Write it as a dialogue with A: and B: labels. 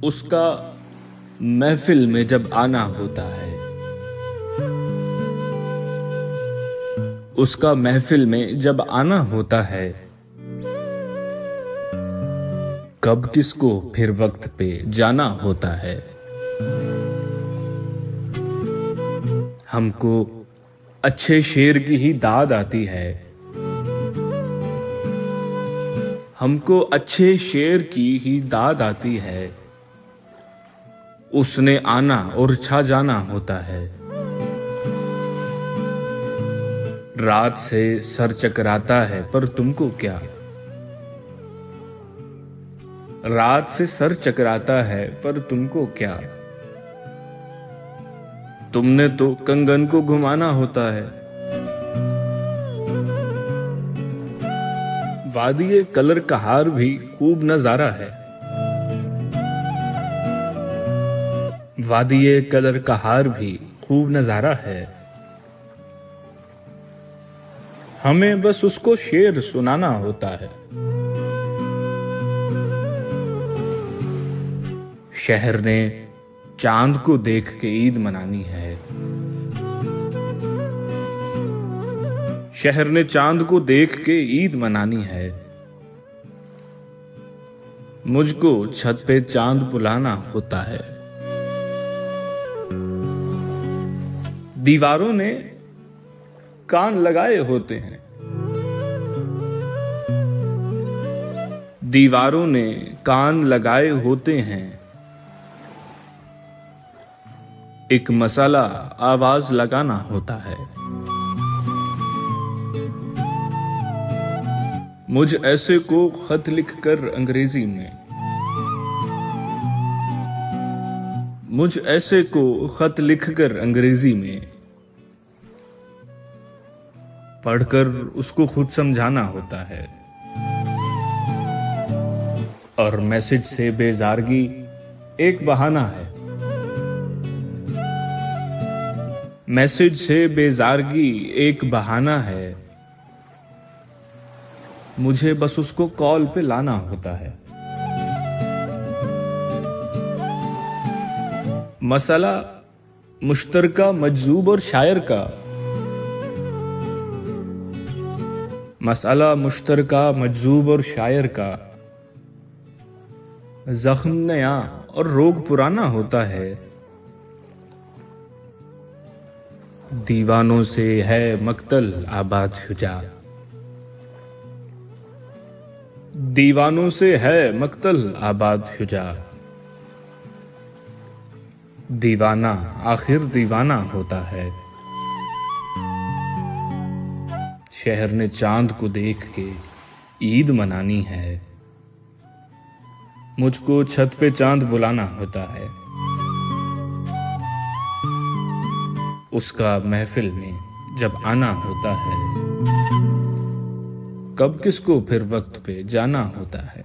A: उसका महफिल में जब आना होता है, उसका महफिल में जब आना होता है, कब किसको फिर वक्त पे जाना होता है। हमको अच्छे शेर की ही दाद आती है, हमको अच्छे शेर की ही दाद आती है। उसने आना और छा जाना होता है। रात से सर चकराता है पर तुमको क्या, रात से सर चकराता है पर तुमको क्या। तुमने तो कंगन को घुमाना होता है। वादिये कलर कहार भी खूब नजारा है, वादिये कलर कहार भी खूब नजारा है। हमें बस उसको शेर सुनाना होता है। शहर ने चांद को देख के ईद मनानी है, शहर ने चांद को देख के ईद मनानी है। मुझको छत पे चांद बुलाना होता है। दीवारों ने कान लगाए होते हैं, दीवारों ने कान लगाए होते हैं। एक मसाला आवाज लगाना होता है। मुझ ऐसे को खत लिखकर अंग्रेजी में, मुझ ऐसे को खत लिखकर अंग्रेजी में पढ़कर उसको खुद समझाना होता है। और मैसेज से बेजारगी एक बहाना है, मैसेज से बेजारगी एक बहाना है। मुझे बस उसको कॉल पे लाना होता है। मसला मुश्तरका मजजूब और शायर का, मसला मुश्तरका मजजूब और शायर का। जख्म नया और रोग पुराना होता है। दीवानों से है मक्तल आबाद शुजा, दीवानों से है मक्तल आबाद शुजा। दीवाना आखिर दीवाना होता है। शहर ने चांद को देख के ईद मनानी है। मुझको छत पे चांद बुलाना होता है। उसका महफिल में जब आना होता है, कब किसको फिर वक्त पे जाना होता है।